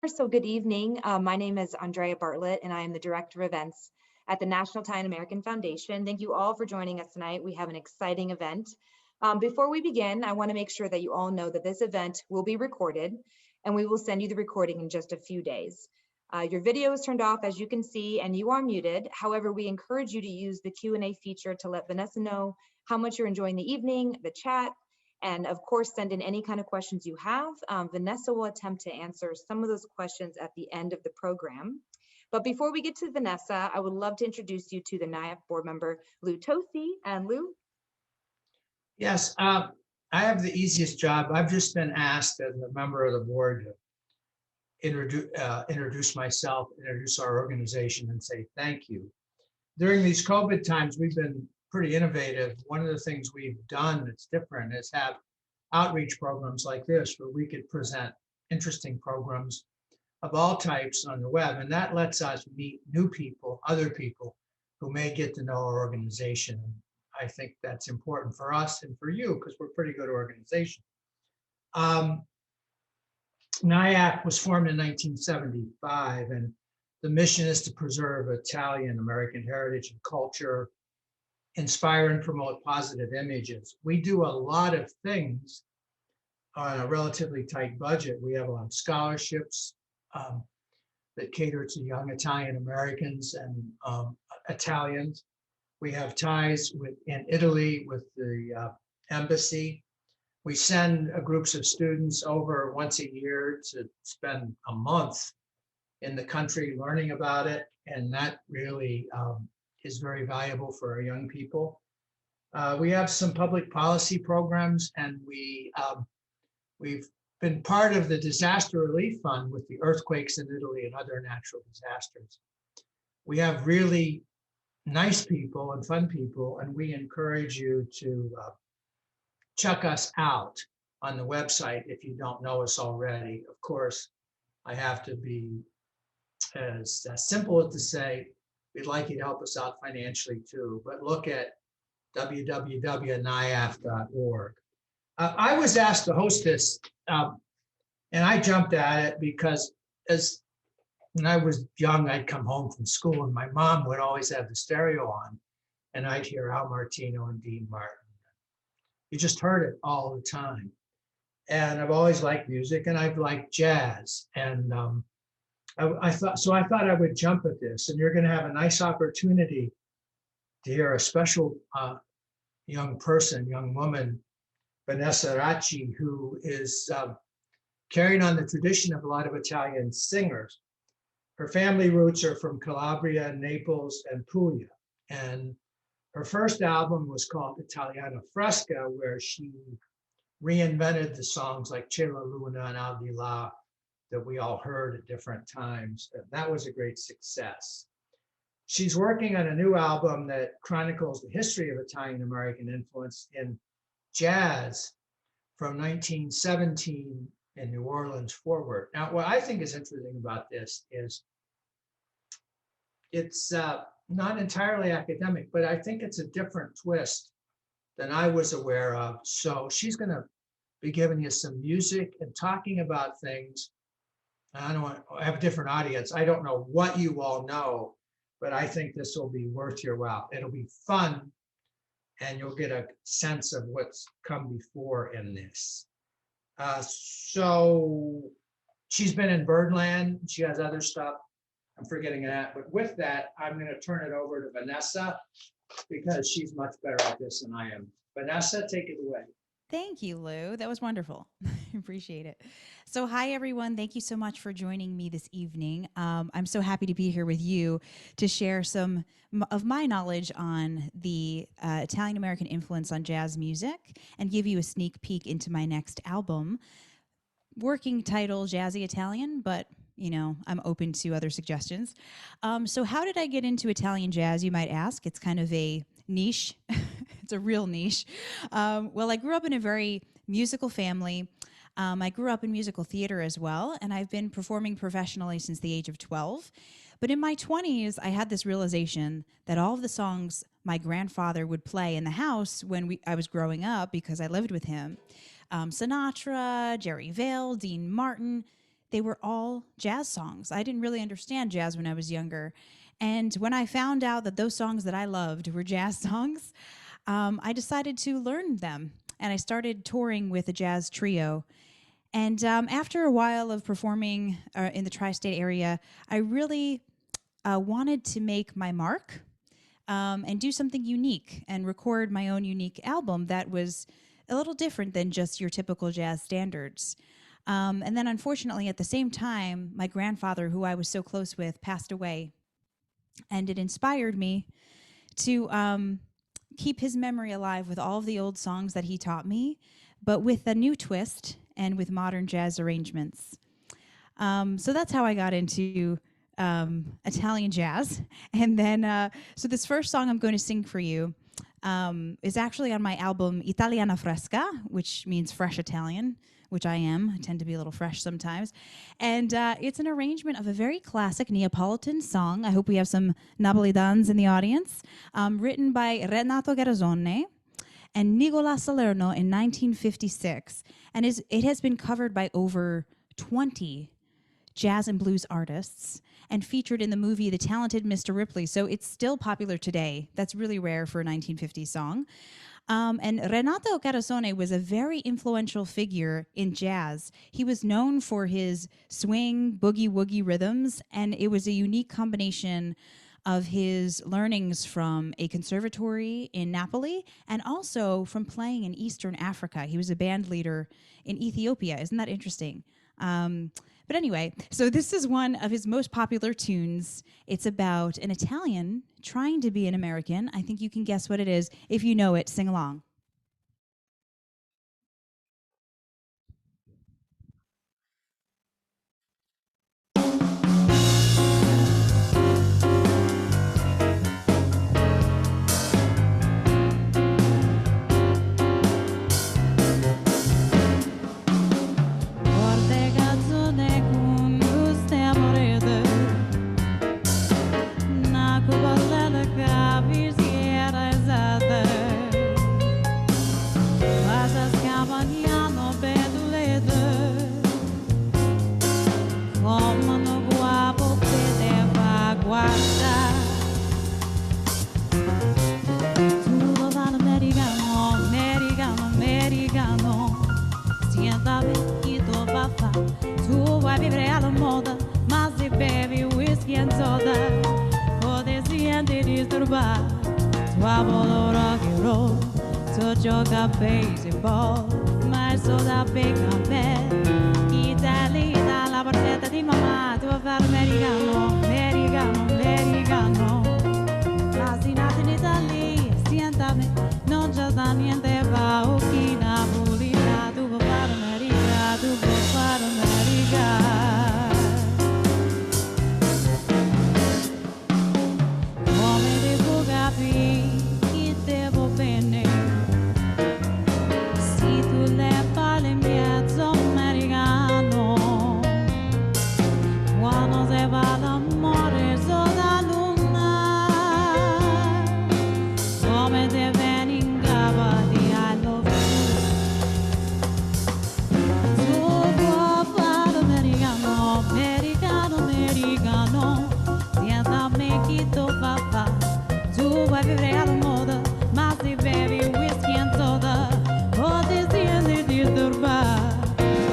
So good evening. My name is Andrea Bartlett, and I am the Director of Events at the National Italian American Foundation. Thank you all for joining us tonight. We have an exciting event. Before we begin, I want to make sure that you all know that this event will be recorded, and we will send you the recording in just a few days. Your video is turned off, as you can see, and you are muted. However, we encourage you to use the Q&A feature to let Vanessa know how much you're enjoying the evening, the chat, and of course, send in any kind of questions you have. Vanessa will attempt to answer some of those questions at the end of the program. But before we get to Vanessa, I would love to introduce you to the NIAF board member, Lou Tosi. And Lou? Yes, I have the easiest job. I've just been asked as a member of the board to introduce myself, introduce our organization, and say thank you. During these COVID times, we've been pretty innovative. One of the things we've done that's different is have outreach programs like this where we could present interesting programs of all types on the web. And that lets us meet new people, other people who may get to know our organization. I think that's important for us and for you because we're a pretty good organization. NIAF was formed in 1975, and the mission is to preserve Italian American heritage and culture, inspire and promote positive images. We do a lot of things on a relatively tight budget. We have a lot of scholarships that cater to young Italian Americans and Italians. We have ties in Italy with the embassy. We send groups of students over once a year to spend a month in the country learning about it. And that really is very valuable for our young people. We have some public policy programs, and we've been part of the disaster relief fund with the earthquakes in Italy and other natural disasters. We have really nice people and fun people, and we encourage you to check us out on the website if you don't know us already. Of course, I have to be as simple as to say, we'd like you to help us out financially too, but look at www.niaf.org. I was asked to host this, and I jumped at it because when I was young, I'd come home from school and my mom would always have the stereo on, and I'd hear Al Martino and Dean Martin. You just heard it all the time. And I've always liked music, and I've liked jazz. And I thought I would jump at this, and you're going to have a nice opportunity to hear a special young woman, Vanessa Racci, who is carrying on the tradition of a lot of Italian singers. Her family roots are from Calabria, Naples, and Puglia. And her first album was called Italiana Fresca, where she reinvented the songs like C'è la Luna and Al di là that we all heard at different times. And that was a great success. She's working on a new album that chronicles the history of Italian American influence in jazz from 1917 in New Orleans forward. Now, what I think is interesting about this is it's not entirely academic, but I think it's a different twist than I was aware of. So she's going to be giving you some music and talking about things. I don't want to have a different audience. I don't know what you all know, but I think this will be worth your while. It'll be fun, and you'll get a sense of what's come before in this. So she's been in Birdland. She has other stuff. I'm forgetting that. But with that, I'm going to turn it over to Vanessa because she's much better at this than I am. Vanessa, take it away. Thank you, Lou. That was wonderful. I appreciate it. So, hi, everyone. Thank you so much for joining me this evening. I'm so happy to be here with you to share some of my knowledge on the Italian American influence on jazz music and give you a sneak peek into my next album. Working title, Jazzy Italian, but you know, I'm open to other suggestions. So how did I get into Italian jazz, you might ask? It's kind of a niche. It's a real niche. Well, I grew up in a very musical family. I grew up in musical theater as well, and I've been performing professionally since the age of 12. But in my 20s, I had this realization that all of the songs my grandfather would play in the house when I was growing up, because I lived with him, Sinatra, Jerry Vale, Dean Martin, they were all jazz songs. I didn't really understand jazz when I was younger. And when I found out that those songs that I loved were jazz songs, I decided to learn them. And I started touring with a jazz trio. And after a while of performing in the tri-state area, I really wanted to make my mark and do something unique and record my own unique album that was a little different than just your typical jazz standards. And then unfortunately, at the same time, my grandfather, who I was so close with, passed away. And it inspired me to keep his memory alive with all of the old songs that he taught me, but with a new twist and with modern jazz arrangements. So that's how I got into Italian jazz. And then, so this first song I'm going to sing for you is actually on my album Italiana Fresca, which means fresh Italian, which I am. I tend to be a little fresh sometimes. And it's an arrangement of a very classic Neapolitan song. I hope we have some Napolitans in the audience, written by Renato Garzone and Nicola Salerno in 1956. And it has been covered by over 20 jazz and blues artists and featured in the movie The Talented Mr. Ripley. So it's still popular today. That's really rare for a 1950s song. And Renato Garzone was a very influential figure in jazz. He was known for his swing, boogie-woogie rhythms, and it was a unique combination of his learnings from a conservatory in Napoli and also from playing in Eastern Africa. He was a band leader in Ethiopia. Isn't that interesting? But anyway, so this is one of his most popular tunes. It's about an Italian trying to be an American. I think you can guess what it is. If you know it, sing along. Tu vai vivere alla moda, ma se bevi whisky and soda, potresti anche disturbare. Tu avolo rock and roll, tu gioca baseball, ma il soda becca me. Italia, la partita di mamma, tu vuoi fare americano, americano, americano. Quasi nata in Italia, siéntame, non c'è da niente, va occhi napolitana, tu vuoi fare America, tu vuoi fare America. Come devo capire che devo bene, se tu le parli in mezzo americano, quando se va l'amore sotto luna, come te vieni in capa di I love you. Tu vuoi fare americano, americano, americano, senza me chi tu fa fa. Tu vuoi vivere alla moda, ma se bevi whisky and soda, potresti anche disturbare.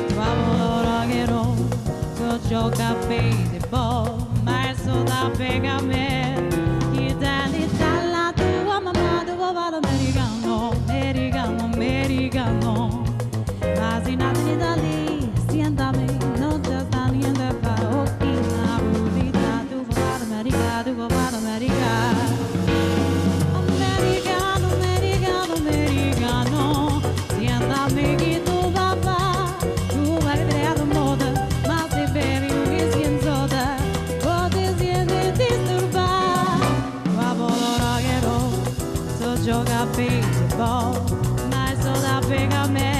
Tu avolo rock and roll, tu gioca baseball, ma il soda pega a me. Italia, tua mamma, tu vuoi fare americano, americano, americano. Ma se nata in Italia, siéntame, non c'è sta niente fa. Occhi napolitana, tu vuoi fare America, tu vuoi fare America. Americano, americano, americano. Siéntame che tu papà, tu vai vivere alla moda, ma se bevi whisky and soda, potresti anche disturbare. Tu avolo rock and roll, tu gioca baseball, ma il soda pega a me.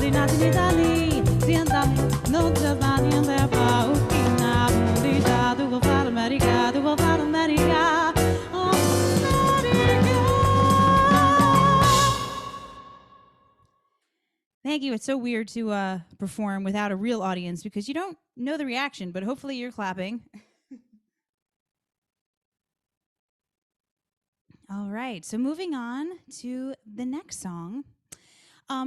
Nati in Italia, siéntame, non c'è da niente fa. Occhi napolitana, tu vuoi fare America, tu vuoi fare America. Oh, America. thank you. It's so weird to perform without a real audience because you don't know the reaction, but hopefully you're clapping. All right, so moving on to the next song.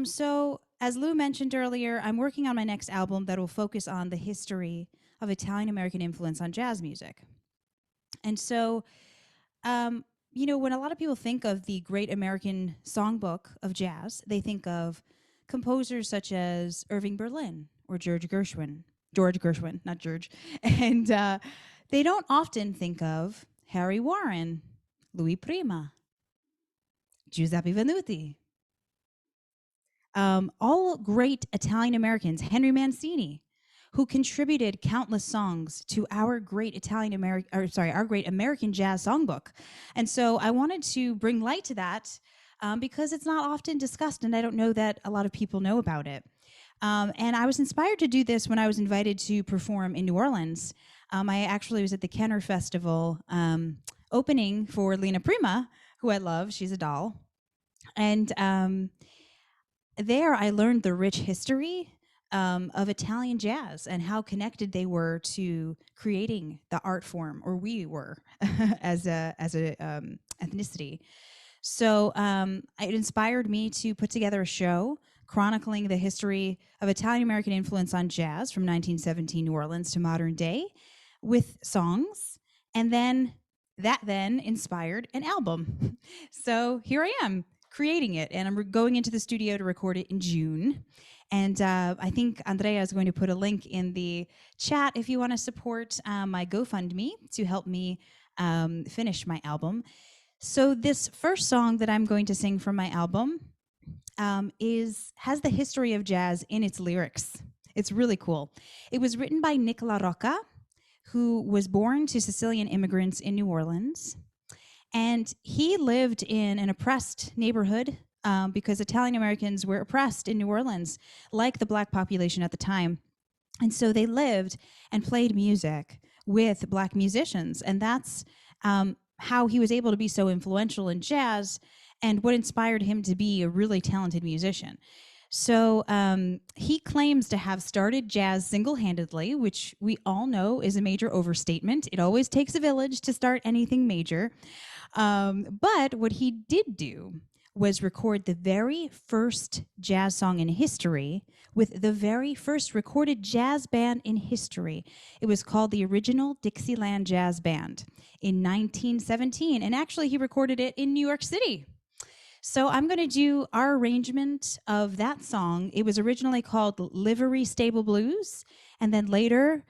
So as Lou mentioned earlier, I'm working on my next album that will focus on the history of Italian-American influence on jazz music. And so, you know, when a lot of people think of the great American songbook of jazz, they think of composers such as Irving Berlin or George Gershwin, not George. And they don't often think of Harry Warren, Louis Prima, Giuseppe Venuti. All great Italian Americans, Henry Mancini, who contributed countless songs to our great our great American jazz songbook. And so I wanted to bring light to that because it's not often discussed, and I don't know that a lot of people know about it. And I was inspired to do this when I was invited to perform in New Orleans. I actually was at the Kenner Festival opening for Lena Prima, who I love. She's a doll. And there I learned the rich history of Italian jazz and how connected they were to creating the art form, or we were as a ethnicity. So it inspired me to put together a show chronicling the history of Italian-American influence on jazz from 1917 New Orleans to modern day with songs. And then that inspired an album. So here I am creating it, and I'm going into the studio to record it in June. And I think Andrea is going to put a link in the chat if you want to support my GoFundMe to help me finish my album. So this first song that I'm going to sing from my album has the history of jazz in its lyrics. It's really cool. It was written by Nick LaRocca, who was born to Sicilian immigrants in New Orleans. And he lived in an oppressed neighborhood because Italian Americans were oppressed in New Orleans, like the Black population at the time. And so they lived and played music with Black musicians. And that's how he was able to be so influential in jazz and what inspired him to be a really talented musician. So he claims to have started jazz single-handedly, which we all know is a major overstatement. It always takes a village to start anything major. But what he did do was record the very first jazz song in history with the very first recorded jazz band in history. It was called the Original Dixieland Jazz Band in 1917. And actually, he recorded it in New York City. So I'm going to do our arrangement of that song. It was originally called Livery Stable Blues, and then later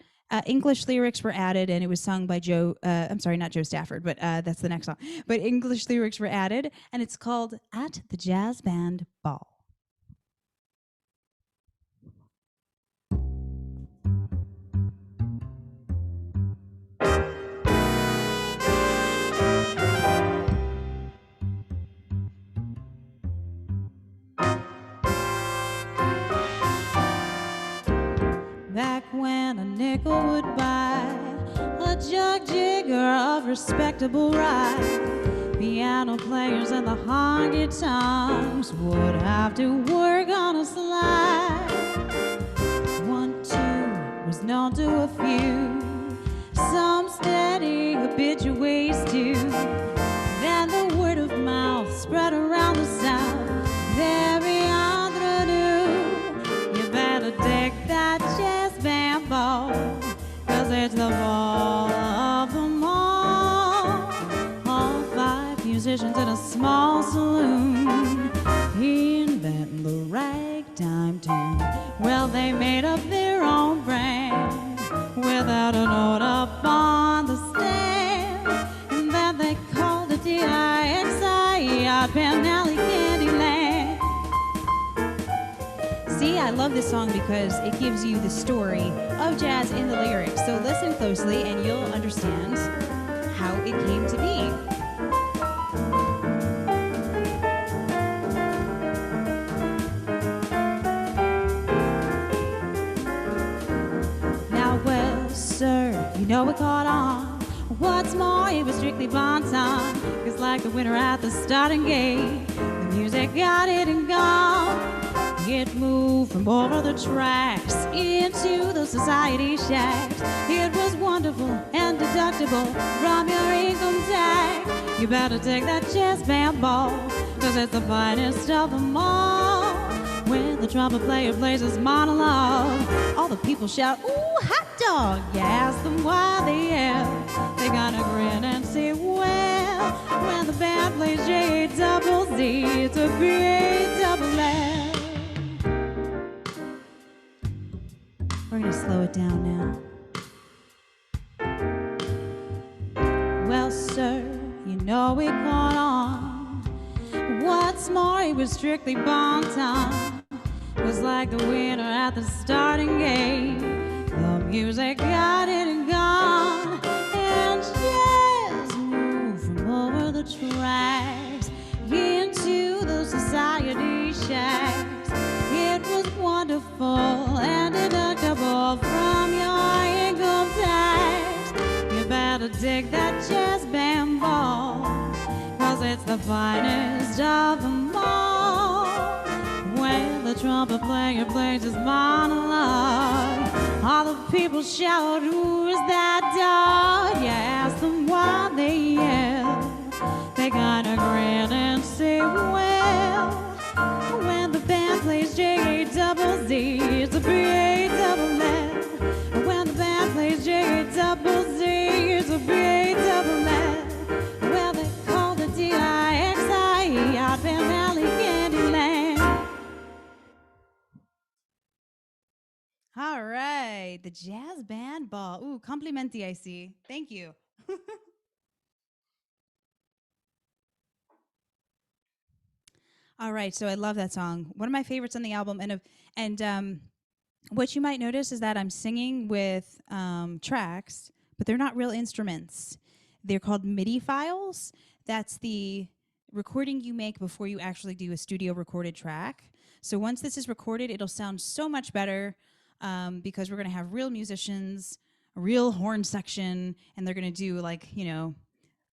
English lyrics were added, and it was sung by not Joe Stafford, but that's the next song. But English lyrics were added, and it's called At the Jazz Band Ball. Back when a nickel would buy a jug jigger of respectable ride, piano players and the honky-tonks would have to work on a slide. 1, 2 was known to a few, some steady habitués too. Then the word of mouth spread around the South. Every other knew you better take that jazz band ball, 'cause it's the ball of them all. All 5 musicians in a small saloon inventing the ragtime tune. Well, they made up their own brand without a note up on the stand, and then they called it D-I-X-I-E, Penn Alley Candyland. See, I love this song because it gives you the story of jazz in the lyrics. So listen closely and you'll understand how it came to be. Now, well, sir, you know it caught on. What's more, it was strictly bon ton, 'cause like the winner at the starting gate, the music got it and gone. It moved from over the tracks into the society shacks. It was wonderful and deductible from your income tax. You better take that jazz band ball, 'cause it's the finest of them all. When the trumpet player plays his monologue, all the people shout, "Ooh, hot dog!" You ask them why they yell. They gonna grin and say, "Well, when the band plays J-double-Z, it's a B-double-L." We're gonna slow it down now. Well, sir, you know it caught on. What's more, it was strictly bon time. It was like the winner at the starting gate. The music got it and gone, and jazz moved from over the tracks into the society shacks. It was wonderful and deductible from your income tax. You better dig that jazz band ball, 'cause it's the finest of them all. When the trumpet player plays his monologue, all the people shout, "Who is that dog?" You ask them why they yell. They kinda grin and say, "Well, when the band plays J-double-Z, it's a B-double-L. When the band plays J-double-Z, it's a B-double-L. Well, they call the D-I-X-I-E out Van Valley Candyland." All right, the jazz band ball. Ooh, complimenti, I see. Thank you. All right, so I love that song. One of my favorites on the album, and what you might notice is that I'm singing with tracks, but they're not real instruments. They're called MIDI files. That's the recording you make before you actually do a studio recorded track. So once this is recorded, it'll sound so much better because we're going to have real musicians, a real horn section, and they're going to do like, you know,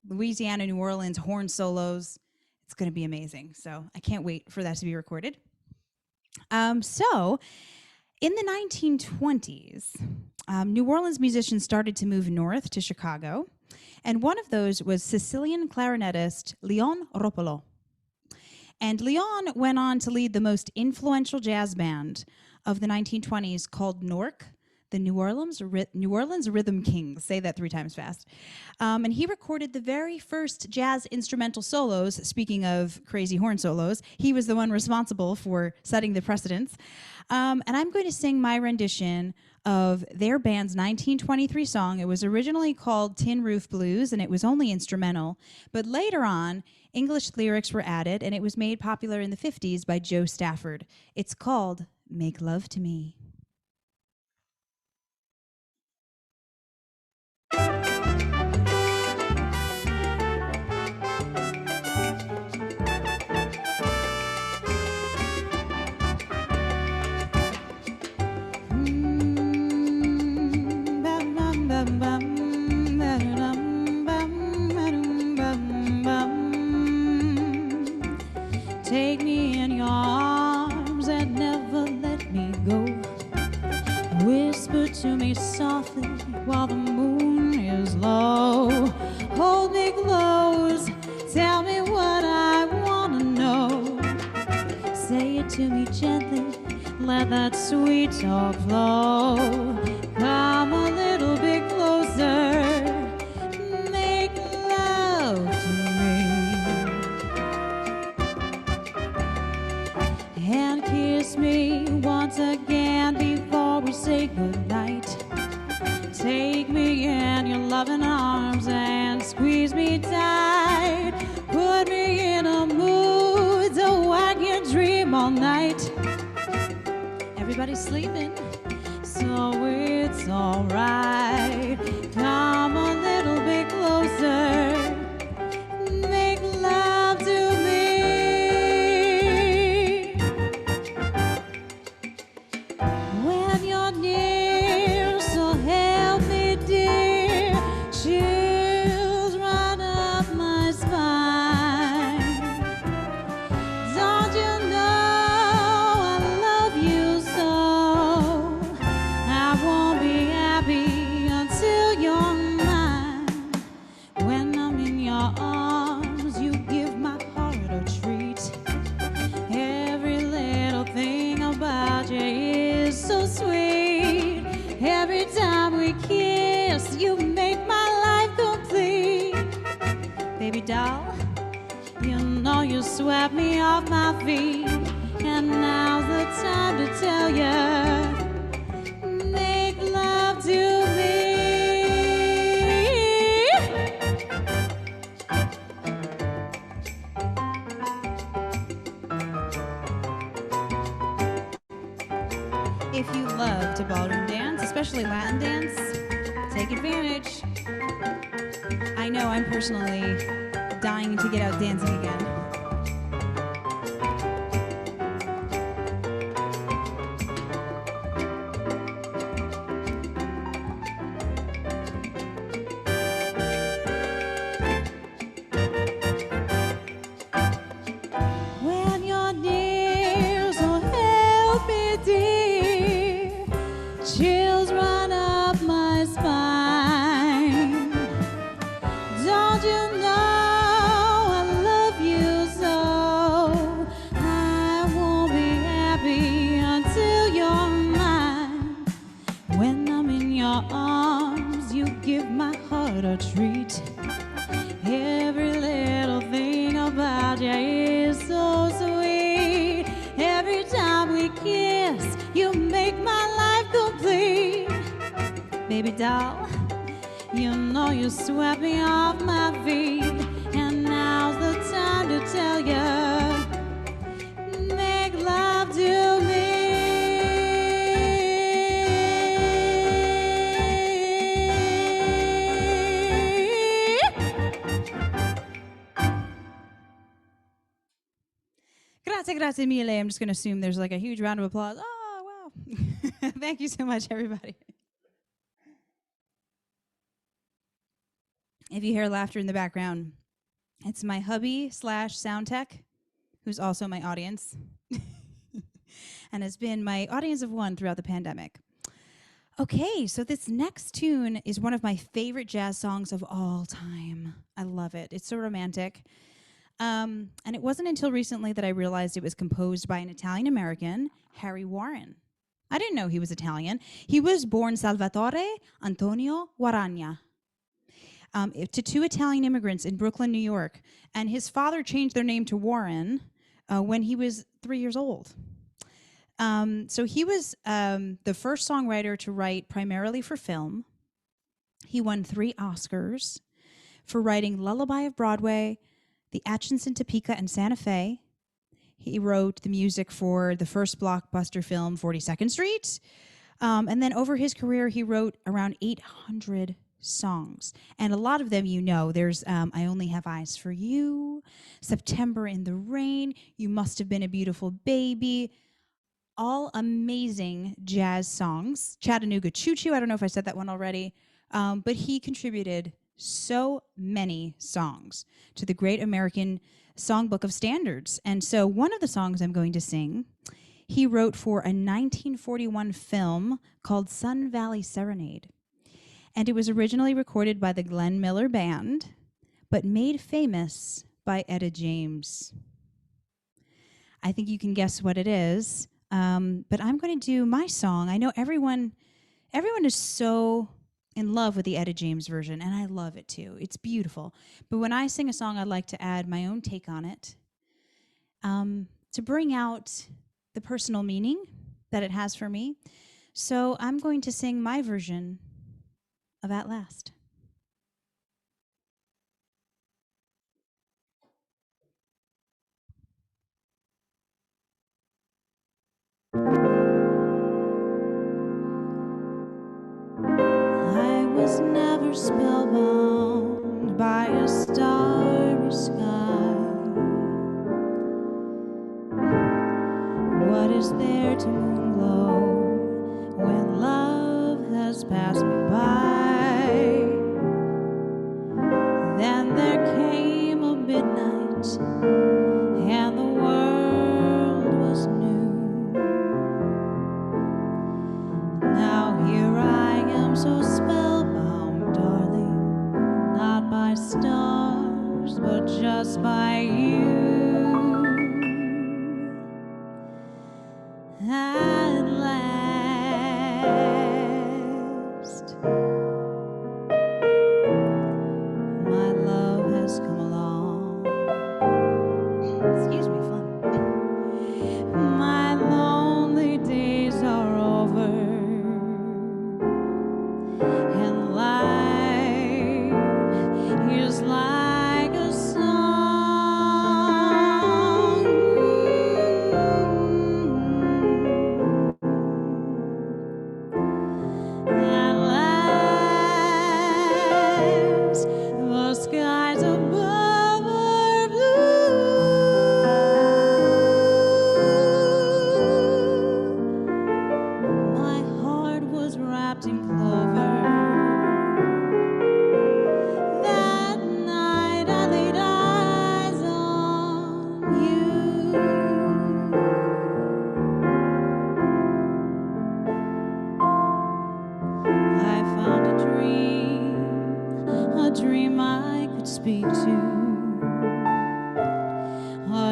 Louisiana, New Orleans horn solos. It's going to be amazing. So I can't wait for that to be recorded. So in the 1920s, New Orleans musicians started to move north to Chicago. And one of those was Sicilian clarinetist Leon Ropolo. And Leon went on to lead the most influential jazz band of the 1920s called NORC, the New Orleans Rhythm Kings. Say that 3 times fast. And he recorded the very first jazz instrumental solos. Speaking of crazy horn solos, he was the one responsible for setting the precedence. And I'm going to sing my rendition of their band's 1923 song. It was originally called Tin Roof Blues, and it was only instrumental. But later on, English lyrics were added, and it was made popular in the 50s by Joe Stafford. It's called Make Love to Me. Take me in your arms and never let me go. Whisper to me softly while the moon is low. Hold me close, tell me what I want to know. Say it to me gently, let that sweet talk flow. Come a little bit closer, make love to me. And kiss me once again before we say goodnight. Take me in your loving arms and squeeze me tight. Put me in a mood so I can dream all night. Everybody's sleeping, so it's alright. Come a little bit closer, make love to me. When you're near, so help me dear, chills run up my spine. Don't you know I Baby doll, you know you swept me off my feet, and now's the time to tell you, make love to me. If you love to ballroom dance, especially Latin dance, take advantage. I know I'm personally dying to get out dancing again. When you're near, so help me, dear. Chills run up my spine. Don't you know I love you so? I won't be happy until you're mine. When I'm in your arms, you give my heart a treat. Every little thing about you is so sweet. Every time we kiss, you make my life complete. Baby doll, you know you swept me off my feet, and now's the time to tell you, make love to me. Grazie mille. I'm just going to assume there's like a huge round of applause. Oh, wow. Thank you so much, everybody. If you hear laughter in the background, it's my hubby / sound tech, who's also my audience and has been my audience of one throughout the pandemic. Okay, so this next tune is one of my favorite jazz songs of all time. I love it. It's so romantic. And it wasn't until recently that I realized it was composed by an Italian-American, Harry Warren. I didn't know he was Italian. He was born Salvatore Antonio Guaragna to two Italian immigrants in Brooklyn, New York. And his father changed their name to Warren when he was 3 years old. So he was the first songwriter to write primarily for film. He won 3 Oscars for writing Lullaby of Broadway, The Atchison, Topeka, and Santa Fe. He wrote the music for the first blockbuster film, 42nd Street. And then over his career, he wrote around 800 songs. And a lot of them you know. There's I Only Have Eyes for You, September in the Rain, You Must Have Been a Beautiful Baby. All amazing jazz songs. Chattanooga Choo Choo, I don't know if I said that one already. But he contributed so many songs to the Great American Songbook of Standards. And so one of the songs I'm going to sing, he wrote for a 1941 film called Sun Valley Serenade. And it was originally recorded by the Glenn Miller Band, but made famous by Etta James. I think you can guess what it is, but I'm going to do my song. I know everyone is so in love with the Etta James version, and I love it too. It's beautiful. But when I sing a song, I'd like to add my own take on it to bring out the personal meaning that it has for me. So I'm going to sing my version of At Last. I was never spellbound by a starry sky. What is there to moonglow when love has passed me by? Then there came a midnight and the world was new. Now here I am so spellbound, darling, not by stars, but just by you. At last, my love has come along.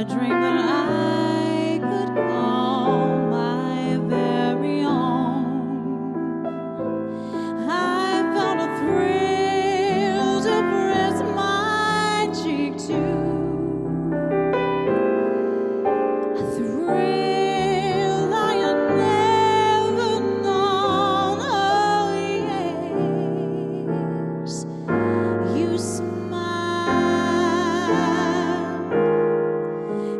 a dream that I could call my very own. I found a thrill to press my cheek to, a thrill I had never known. Oh yes, you smiled,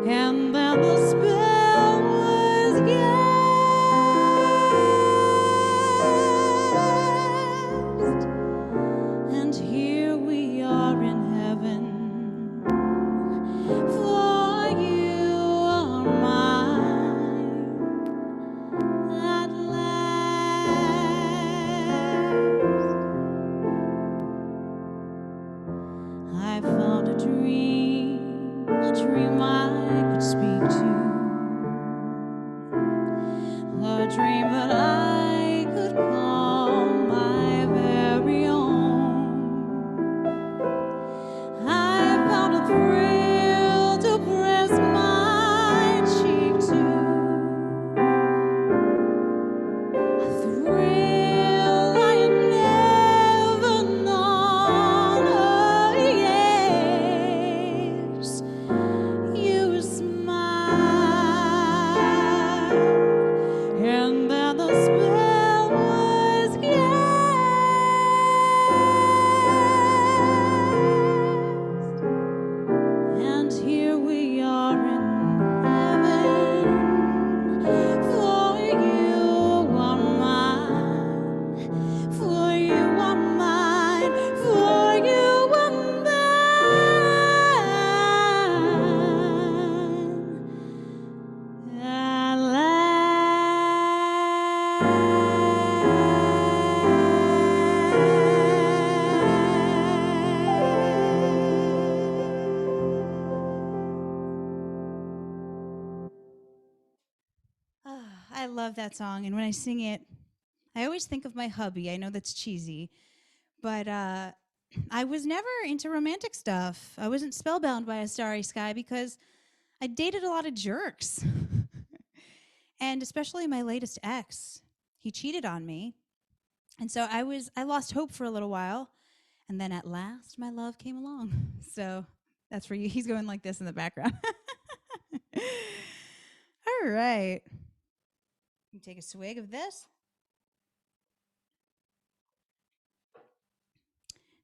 and then the spell was cast, and here we are in heaven, for you are mine at last. I found a dream I could speak to, a dream that I could call my very own. I found a thrill to press my cheek to, a thrill I had never known. Oh yes, you smiled, and then the spell was cast, and here we are in heaven, for you are mine, for you are mine, for you are mine at I love that song, and when I sing it, I always think of my hubby. I know that's cheesy, but I was never into romantic stuff. I wasn't spellbound by a starry sky because I dated a lot of jerks. And especially my latest ex, he cheated on me. And so I lost hope for a little while, and then at last my love came along. So that's for you. He's going like this in the background. All right. You take a swig of this.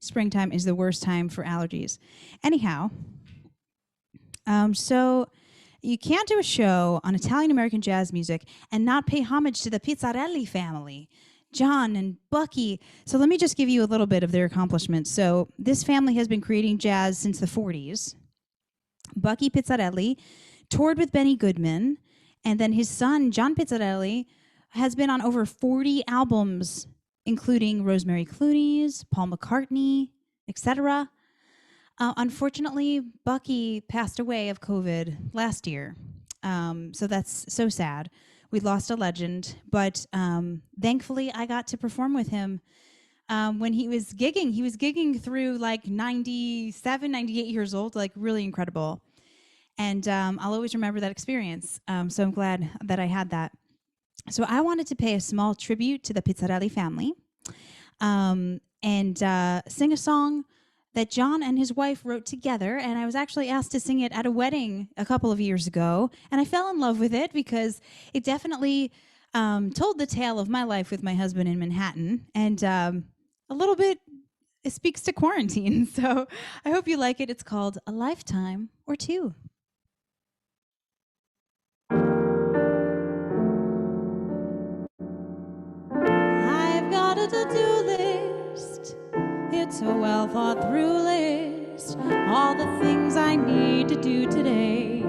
Springtime is the worst time for allergies. Anyhow, so you can't do a show on Italian American jazz music and not pay homage to the Pizzarelli family, John and Bucky. So let me just give you a little bit of their accomplishments. So this family has been creating jazz since the 40s. Bucky Pizzarelli toured with Benny Goodman, and then his son, John Pizzarelli, has been on over 40 albums, including Rosemary Clooney's, Paul McCartney, etc. Unfortunately, Bucky passed away of COVID last year. So that's so sad. We lost a legend, but thankfully I got to perform with him when he was gigging. He was gigging through like 97, 98 years old, like really incredible. And I'll always remember that experience. So I'm glad that I had that. So I wanted to pay a small tribute to the Pizzarelli family and sing a song that John and his wife wrote together. And I was actually asked to sing it at a wedding a couple of years ago. And I fell in love with it because it definitely told the tale of my life with my husband in Manhattan. And a little bit, it speaks to quarantine. So I hope you like it. It's called A Lifetime or Two. I've got a to-do list. It's a well thought through list. All the things I need to do today.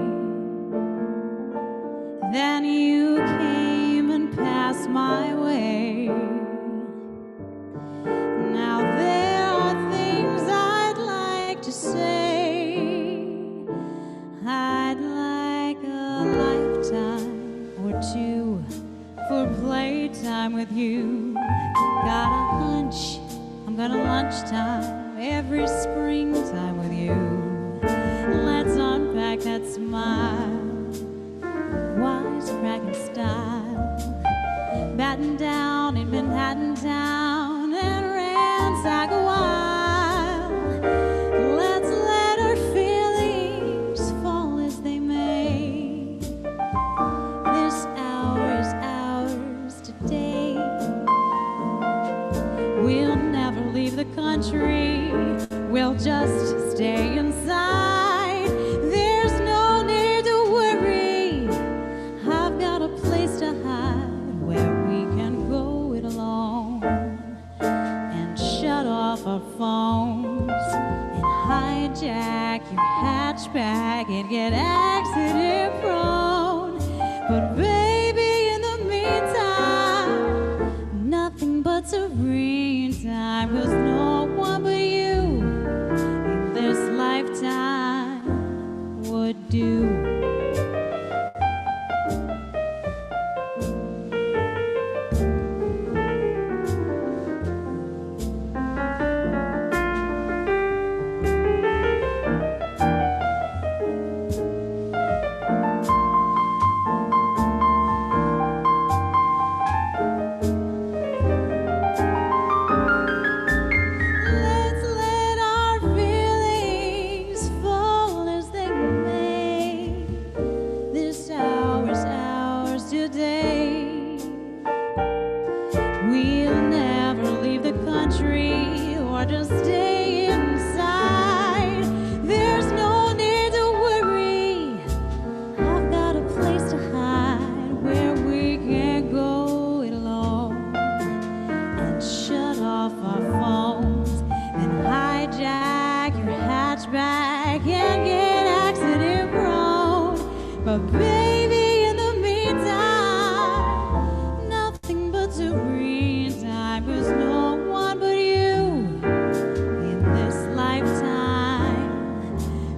Then you came and passed my way. Now there are things I'd like to say. I'd like a lifetime or two for playtime with you. Got a hunch I'm gonna lunchtime every springtime with you. Let's unpack that small smile, wisecracking style, batting down in Manhattan town and ransack a while. Let's let our feelings fall as they may. This hour is ours today. We'll never leave the country, we'll just stay inside. There's no need to worry, I've got a place to hide where we can go it alone and shut off our phones and hijack your hatchback and get accident prone. But baby, in the meantime, nothing but serene time, 'cause no one but you in this lifetime would do. Let's let our feelings fall as they may. This hour is ours today. We'll never leave the country or just stay inside. There's no need to worry, I've got a place to hide where we can go it alone and shut off our phones and hijack your hatchback and get accident prone. But baby, in the meantime, nothing but serene time, 'cause no one but you in this lifetime,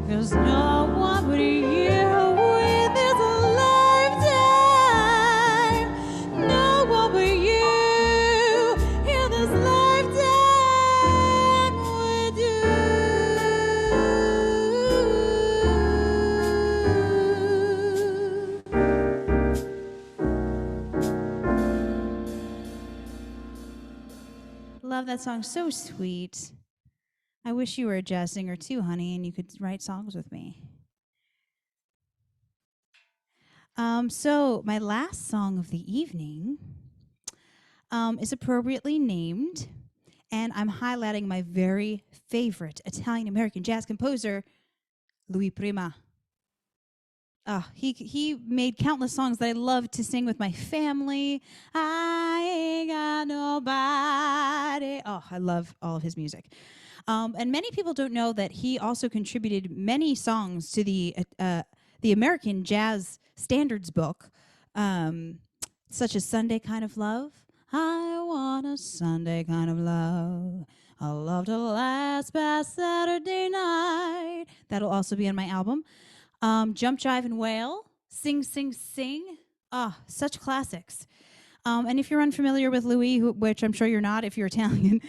'cause no one but you in this lifetime, no one but you in this lifetime would do. Love that song. So sweet. I wish you were a jazz singer too, honey, and you could write songs with me. So my last song of the evening is appropriately named, and I'm highlighting my very favorite Italian-American jazz composer, Louis Prima. He made countless songs that I love to sing with my family. I ain't got nobody. Oh, I love all of his music. And many people don't know that he also contributed many songs to the American Jazz Standards book, such as Sunday Kind of Love. I want a Sunday kind of love. A love to last past Saturday night. That'll also be on my album. Jump, Jive, and Wail, Sing, Sing, Sing. Such classics. And if you're unfamiliar with Louis, which I'm sure you're not if you're Italian,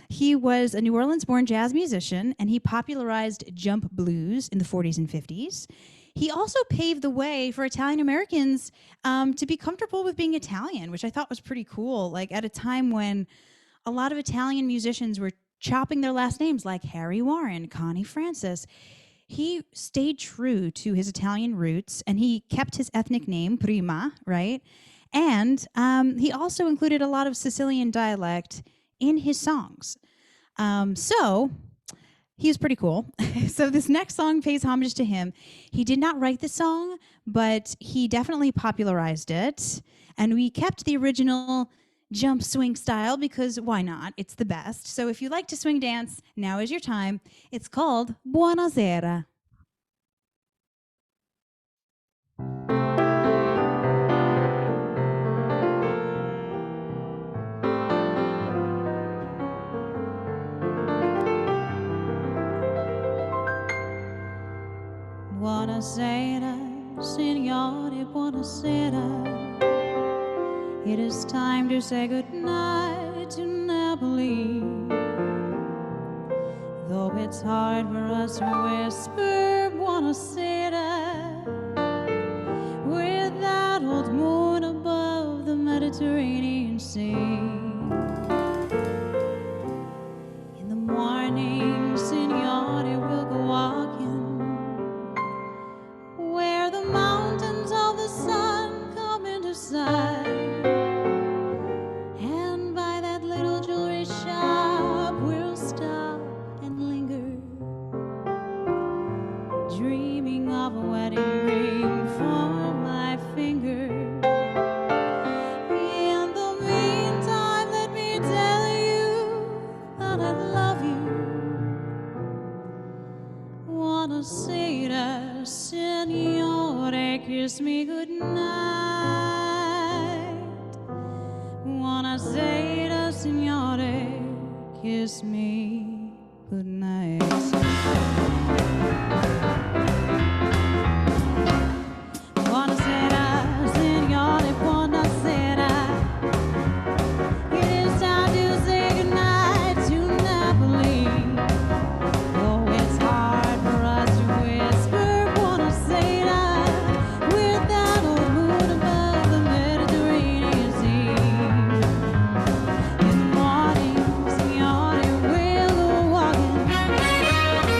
he was a New Orleans-born jazz musician, and he popularized jump blues in the 40s and 50s. He also paved the way for Italian Americans to be comfortable with being Italian, which I thought was pretty cool, like at a time when a lot of Italian musicians were chopping their last names, like Harry Warren, Connie Francis. He stayed true to his Italian roots, and he kept his ethnic name, Prima, right? And he also included a lot of Sicilian dialect in his songs. So he was pretty cool. So this next song pays homage to him. He did not write the song, but he definitely popularized it. And we kept the original jump swing style because why not? It's the best. So if you like to swing dance, now is your time. It's called Buonasera. Buonasera, signore, buonasera. It is time to say goodnight to Napoli. Though it's hard for us to whisper buonasera, Mediterranean Sea. In the morning, Signore will go walking where the mountains of the sun come into sight. And by that little jewelry shop, we'll stop and linger, dreaming of a wedding ring for my finger. In the meantime, let me tell you that I love you. Wanna say that, Signore, kiss me goodnight. Wanna say that, Signore, kiss me goodnight. Buonasera, Signore, buonasera. It is time to say goodnight to Napoli. Oh, it's hard for us to whisper buonasera with that old moon above the Mediterranean Sea. In the morning, Signore, we'll go walking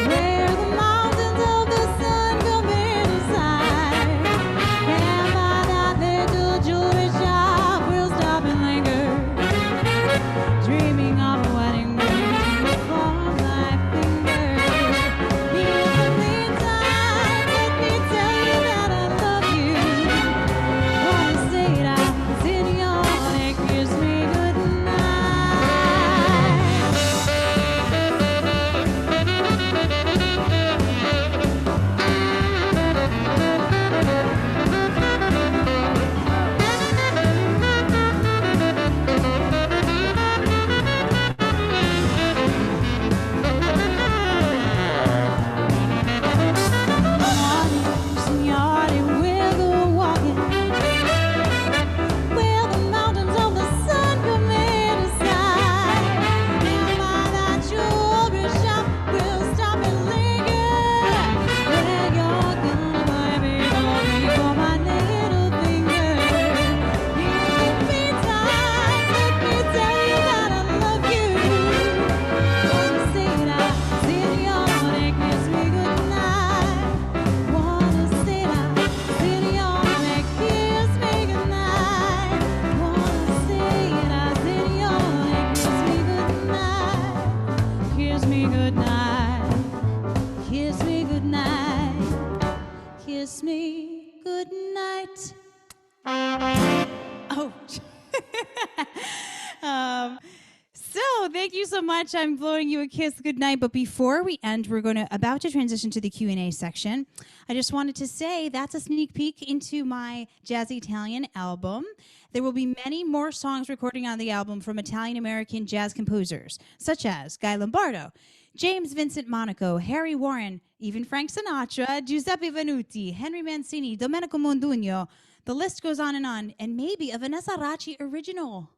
where the mountains of the sun come into sight. And by that little jewelry shop, we'll stop and linger, dreaming of a wedding ring for my finger. In the meantime, let me tell you that I love you. Buonasera, Signore, kiss me Signore, we'll go walking where the mountains of the sun come into sight. And by that jewelry shop, we'll stop and linger, where you're gonna buy me for my little finger. In the meantime, let me tell you that I love you. Buonasera, Signore, kiss me goodnight. Buonasera, Signore, kiss me goodnight. Buonasera, Signore, kiss me goodnight. Kiss me goodnight. Kiss me goodnight. Kiss me goodnight. Oh. So thank you so much. I'm blowing you a kiss goodnight. But before we end, we're about to transition to the Q&A section. I just wanted to say that's a sneak peek into my Jazzy Italian album. There will be many more songs recording on the album from Italian-American jazz composers, such as Guy Lombardo, James Vincent Monaco, Harry Warren, even Frank Sinatra, Giuseppe Venuti, Henry Mancini, Domenico Mondugno. The list goes on, and maybe a Vanessa Racci original.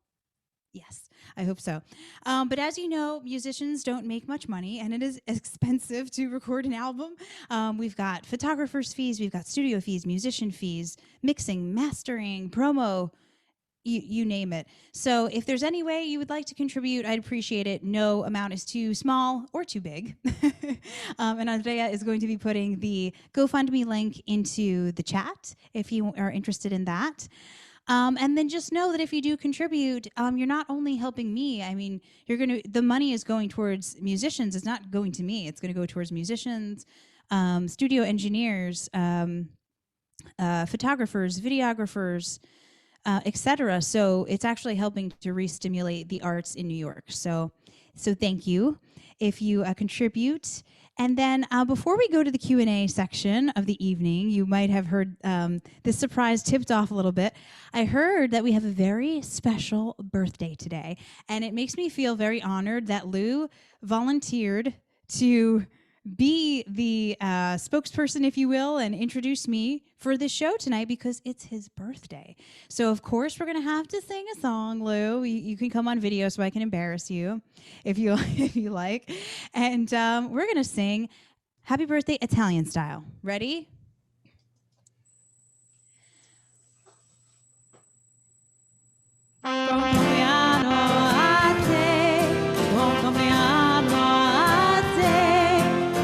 Yes, I hope so. But as you know, musicians don't make much money, and it is expensive to record an album. We've got photographers' fees, we've got studio fees, musician fees, mixing, mastering, promo, you name it. So if there's any way you would like to contribute, I'd appreciate it. No amount is too small or too big. And Andrea is going to be putting the GoFundMe link into the chat if you are interested in that. And then just know that if you do contribute, you're not only helping me. I mean, the money is going towards musicians. It's not going to me. It's going to go towards musicians, studio engineers, photographers, videographers, etc. So it's actually helping to re-stimulate the arts in New York. So thank you if you contribute. And then before we go to the Q&A section of the evening, you might have heard this surprise tipped off a little bit. I heard that we have a very special birthday today, and it makes me feel very honored that Lou volunteered to be the spokesperson, if you will, and introduce me for this show tonight because it's his birthday. So, of course, we're going to have to sing a song, Lou. You can come on video so I can embarrass you if you like. And we're going to sing Happy Birthday Italian style. Ready? Buon compleanno a te, buon compleanno a te,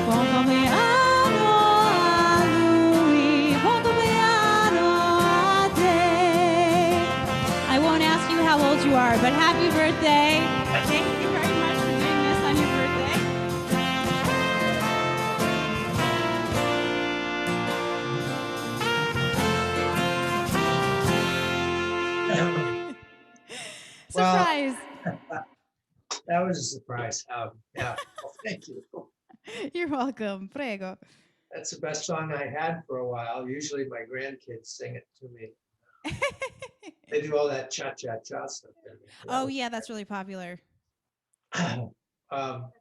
buon compleanno a lui, buon compleanno a te. I won't ask you how old you are, but happy birthday. Thank you very much for doing this on your birthday. Well, Surprise. that was a surprise. Yeah, well, thank you. You're welcome. Prego. That's the best song I had for a while. Usually my grandkids sing it to me. They do all that cha-cha-cha stuff. Oh, yeah, that's really popular. Um,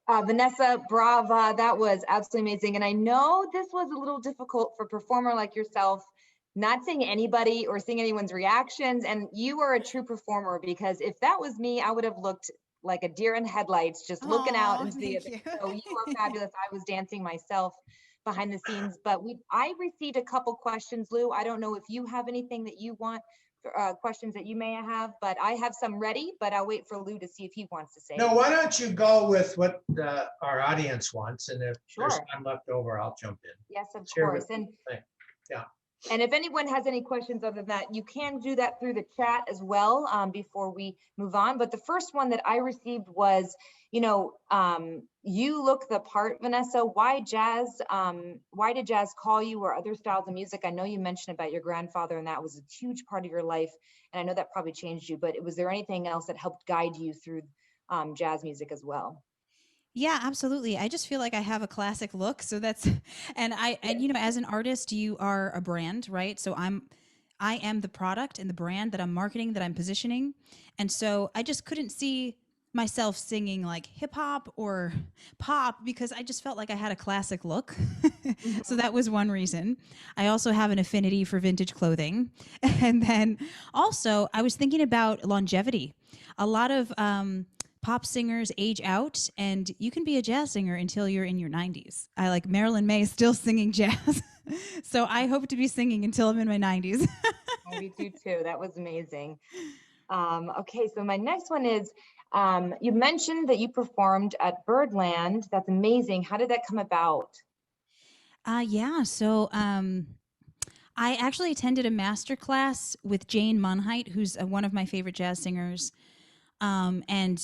Vanessa, brava, that was absolutely amazing. And I know this was a little difficult for a performer like yourself, not seeing anybody or seeing anyone's reactions. And you are a true performer, because if that was me, I would have looked like a deer in headlights, just looking out and see it. Thank you. So you are fabulous. I was dancing myself behind the scenes, but I received a couple questions, Lou. I don't know if you have anything that you want, questions that you may have, but I have some ready, but I'll wait for Lou to see if he wants to say. No, why don't you go with what our audience wants, and if there's Sure. time left over, I'll jump in. Yes, of Share course. with And Yeah. And if anyone has any questions other than that, you can do that through the chat as well, before we move on. But the first one that I received was, you look the part, Vanessa. Why jazz? Why did jazz call you, or other styles of music? I know you mentioned about your grandfather, and that was a huge part of your life. And I know that probably changed you, but was there anything else that helped guide you through jazz music as well? Yeah, absolutely. I just feel like I have a classic look. So that's, and as an artist, you are a brand, right? So I am the product and the brand that I'm marketing, that I'm positioning. And so I just couldn't see myself singing like hip hop or pop, because I just felt like I had a classic look. So that was one reason. I also have an affinity for vintage clothing. And then also I was thinking about longevity. A lot of, pop singers age out, and you can be a jazz singer until you're in your 90s. I like Marilyn May is still singing jazz. So I hope to be singing until I'm in my 90s. Me too. That was amazing. Okay, so my next one is, you mentioned that you performed at Birdland. That's amazing. How did that come about? So I actually attended a master class with Jane Monheit, who's one of my favorite jazz singers. And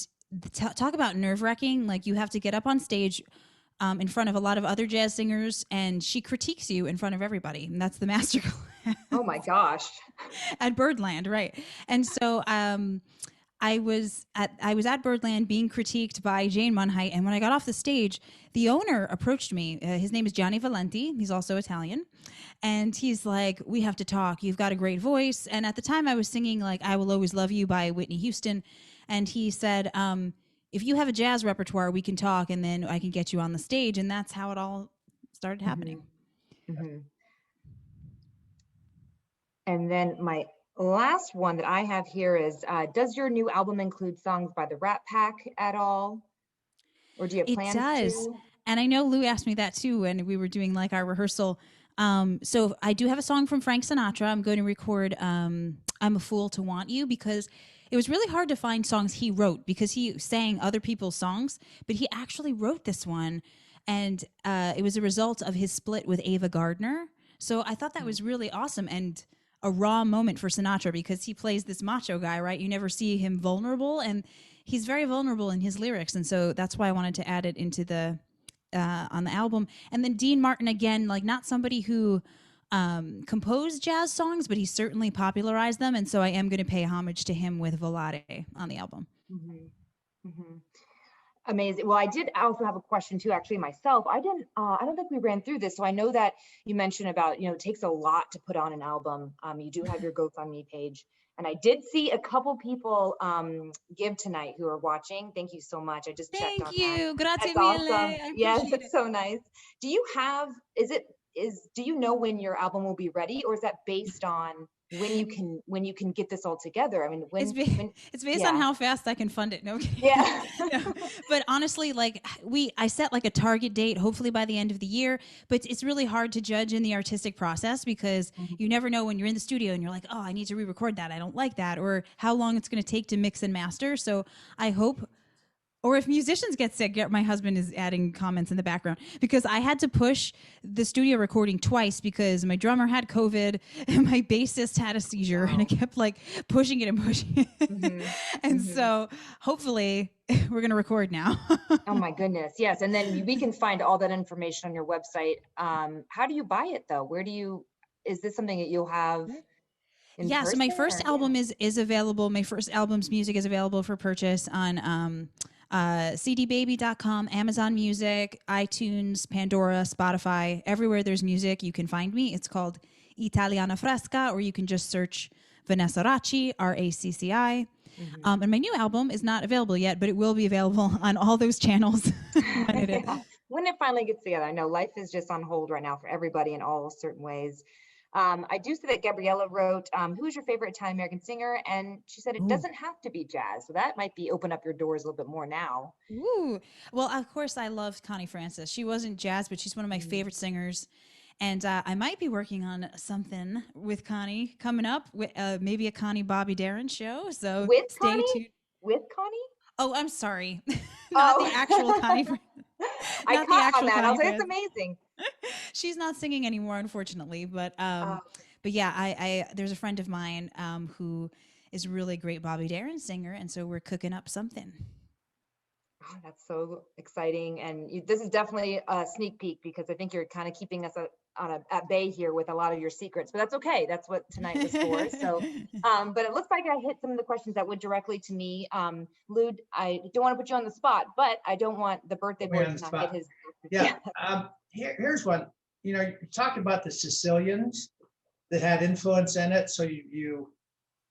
talk about nerve-wracking. Like, you have to get up on stage in front of a lot of other jazz singers, and she critiques you in front of everybody. And that's the master class. Oh my gosh. At Birdland, right. And so I was at Birdland being critiqued by Jane Monheit, and when I got off the stage, the owner approached me. His name is Gianni Valenti. He's also Italian. And he's like, "We have to talk. You've got a great voice." And at the time I was singing like "I Will Always Love You" by Whitney Houston. And he said, "If you have a jazz repertoire, we can talk, and then I can get you on the stage." And that's how it all started happening. Mm-hmm. And then my last one that I have here is, does your new album include songs by the Rat Pack at all? Or do you have plans to? It does. And I know Lou asked me that too when we were doing like our rehearsal. So I do have a song from Frank Sinatra. I'm going to record "I'm a Fool to Want You," because it was really hard to find songs he wrote, because he sang other people's songs, but he actually wrote this one. And it was a result of his split with Ava Gardner. So I thought that was really awesome, and a raw moment for Sinatra, because he plays this macho guy, right? You never see him vulnerable, and he's very vulnerable in his lyrics. And so that's why I wanted to add it into the on the album. And then Dean Martin, again, like not somebody who composed jazz songs, but he certainly popularized them. And so I am going to pay homage to him with Volare on the album. Mm-hmm. Mm-hmm. Amazing. Well, I did also have a question too, actually myself. I don't think we ran through this. So I know that you mentioned about, it takes a lot to put on an album. You do have your GoFundMe page. And I did see a couple people give tonight who are watching. Thank you so much. I just checked on that. Thank you. Grazie That's mille. awesome. Yes, it's so nice. Do you have, do you know when your album will be ready, or is that based on when you can get this all together. I mean, It's based on how fast I can fund it. No, I'm kidding. Yeah. No. But honestly, like I set like a target date, hopefully by the end of the year, but it's really hard to judge in the artistic process because you never know when you're in the studio and you're like, oh, I need to re-record that. I don't like that, or how long it's going to take to mix and master. So I hope, or if musicians get sick, my husband is adding comments in the background, because I had to push the studio recording twice because my drummer had COVID and my bassist had a seizure, and I kept like pushing it and pushing it. And so hopefully we're going to record now. Oh my goodness. Yes. And then we can find all that information on your website. How do you buy it though? Is this something that you'll have? Yeah. So my first album is available. My first album's music is available for purchase on, cdbaby.com, Amazon Music, iTunes, Pandora, Spotify, everywhere there's music, you can find me. It's called Italiana Fresca, or you can just search Vanessa Racci, Racci. And my new album is not available yet, but it will be available on all those channels when it finally gets together. I know life is just on hold right now for everybody in all certain ways. I do see that Gabriella wrote, who's your favorite Italian American singer? And she said it doesn't have to be jazz. So that might open up your doors a little bit more now. Ooh. Well, of course, I love Connie Francis. She wasn't jazz, but she's one of my favorite singers. And I might be working on something with Connie coming up, with maybe a Connie Bobby Darin show. So stay tuned. With Connie? Oh, I'm sorry. Not the actual Connie. I caught on that. I was like, it's amazing. She's not singing anymore, unfortunately. But yeah, I there's a friend of mine who is a really great Bobby Darin singer, and so we're cooking up something. Oh, that's so exciting. And this is definitely a sneak peek, because I think you're kind of keeping us at bay here with a lot of your secrets, but that's okay. That's what tonight was for. So, but it looks like I hit some of the questions that went directly to me. Lud, I don't want to put you on the spot, but I don't want the birthday boy to not get his. Yeah. Here's one. You know, you talked about the Sicilians that had influence in it. So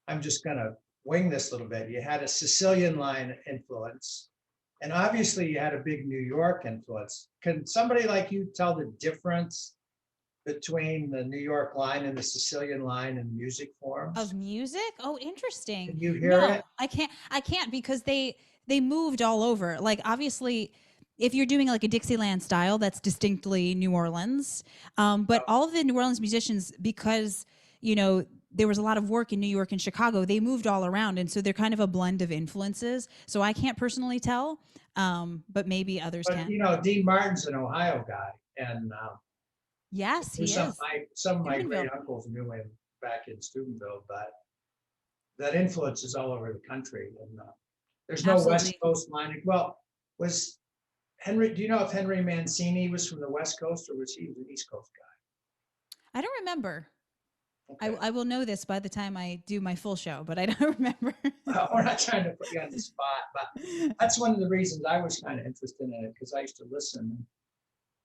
I'm just going to wing this a little bit. You had a Sicilian line influence, and obviously you had a big New York influence. Can somebody like you tell the difference between the New York line and the Sicilian line in music forms? Of music? Oh, interesting. Can you hear it? I can't because they moved all over. Like, obviously, if you're doing like a Dixieland style, that's distinctly New Orleans. But all of the New Orleans musicians, because, you know, there was a lot of work in New York and Chicago, they moved all around. And so they're kind of a blend of influences. So I can't personally tell, but maybe others can. You know, Dean Martin's an Ohio guy. And yes, he is. Some of my great uncles knew him back in Steubenville, but that influence is all over the country. And there's no West Coast line. Well, was Henry, do you know if Henry Mancini was from the West Coast, or was he an East Coast guy? I don't remember. Okay. I will know this by the time I do my full show, but I don't remember. We're not trying to put you on the spot, but that's one of the reasons I was kind of interested in it, because I used to listen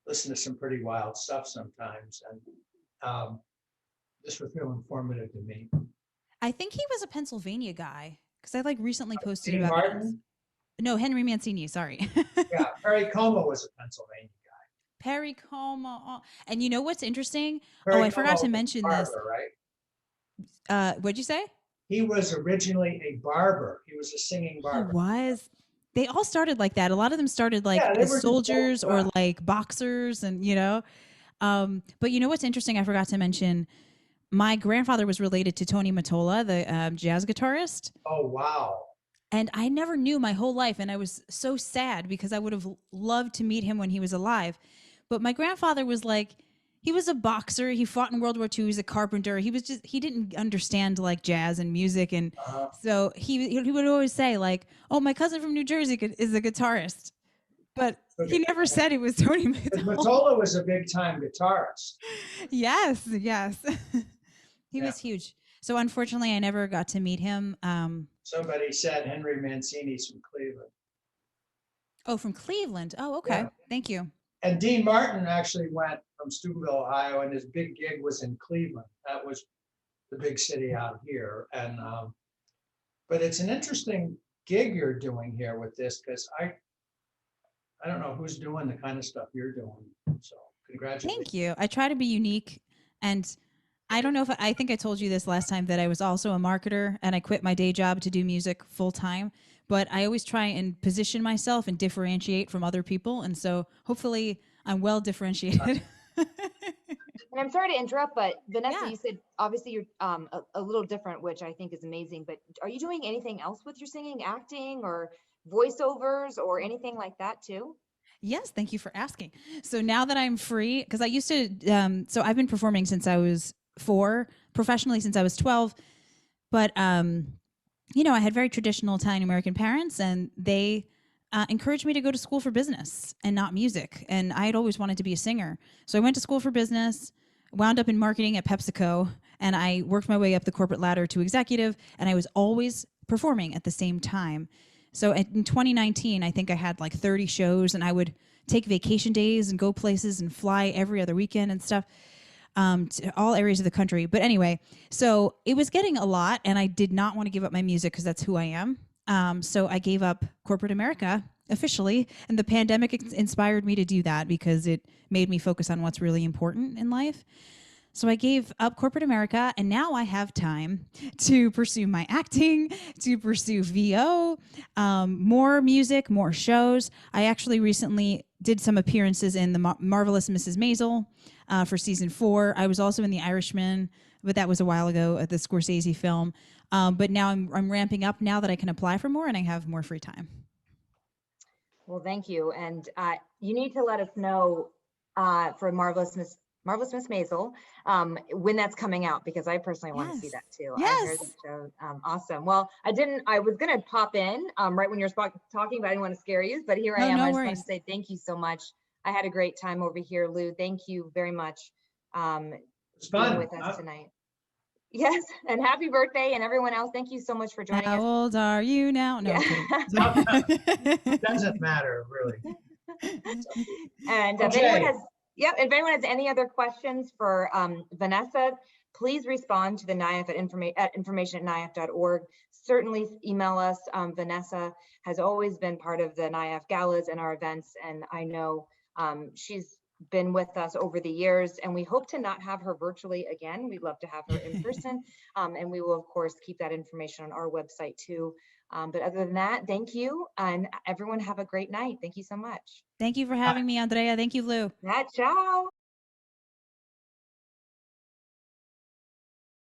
to some pretty wild stuff sometimes, and this was real informative to me. I think he was a Pennsylvania guy, because I like recently posted Dean about Martin? No, Henry Mancini, sorry. Yeah, Perry Como was a Pennsylvania guy. Perry Como. Oh. And you know what's interesting? Perry I forgot Como to mention barber, this. Right? What'd you say? He was originally a barber. He was a singing barber. He was. They all started like that. A lot of them started like as soldiers or like boxers, and you know. But you know what's interesting? I forgot to mention. My grandfather was related to Tony Mottola, the jazz guitarist. Oh wow! And I never knew my whole life, and I was so sad because I would have loved to meet him when he was alive. But my grandfather was like, he was a boxer. He fought in World War II. He's a carpenter. He didn't understand like jazz and music. And so he would always say like, oh, my cousin from New Jersey is a guitarist. But he never said it was Tony Mottola. Mottola was a big time guitarist. Yes. He was huge. So unfortunately, I never got to meet him. Somebody said Henry Mancini's from Cleveland. Oh, from Cleveland. Oh, okay. Yeah. Thank you. And Dean Martin actually went from Steubenville, Ohio, and his big gig was in Cleveland. That was the big city out here. And but it's an interesting gig you're doing here with this, because I don't know who's doing the kind of stuff you're doing. So congratulations. Thank you. I try to be unique, and I don't know if I think I told you this last time that I was also a marketer and I quit my day job to do music full time. But I always try and position myself and differentiate from other people. And so hopefully I'm well differentiated. And I'm sorry to interrupt, but Vanessa, Yeah. you said obviously you're a little different, which I think is amazing. But are you doing anything else with your singing, acting, or voiceovers, or anything like that too? Yes, thank you for asking. So now that I'm free, because I used to, so I've been performing since I was 4, professionally since I was 12. But you know, I had very traditional Italian American parents, and they encouraged me to go to school for business and not music. And I had always wanted to be a singer, so I went to school for business, wound up in marketing at PepsiCo, and I worked my way up the corporate ladder to executive. And I was always performing at the same time. So in 2019, I think I had like 30 shows, and I would take vacation days and go places and fly every other weekend and stuff. To all areas of the country. But anyway, so it was getting a lot, and I did not want to give up my music because that's who I am. So I gave up corporate America officially, and the pandemic inspired me to do that because it made me focus on what's really important in life. So I gave up corporate America, and now I have time to pursue my acting, to pursue VO, more music, more shows. I actually recently did some appearances in the Marvelous Mrs. Maisel for season 4. I was also in The Irishman, but that was a while ago at the Scorsese film. But now I'm ramping up now that I can apply for more and I have more free time. Well, thank you. And you need to let us know for Marvelous Miss Maisel when that's coming out, because I personally want to see that too. I heard that show. Awesome. Well, I was going to pop in right when you're talking, but I didn't want to scare you, but here I am. I just want to say thank you so much. I had a great time over here, Lou. Thank you very much being with us tonight. Yes, and happy birthday, and everyone else. Thank you so much for joining us. How old are you now? No, It doesn't matter, really. And if anyone has any other questions for Vanessa, please respond to the NIAF at information@niaf.org. Certainly email us. Vanessa has always been part of the NIAF galas and our events, and I know she's been with us over the years, and we hope to not have her virtually again. We'd love to have her in person, and we will of course keep that information on our website too. But other than that, thank you, and everyone have a great night. Thank you so much. Thank you for having me, Andrea. Thank you, Lou. Ciao.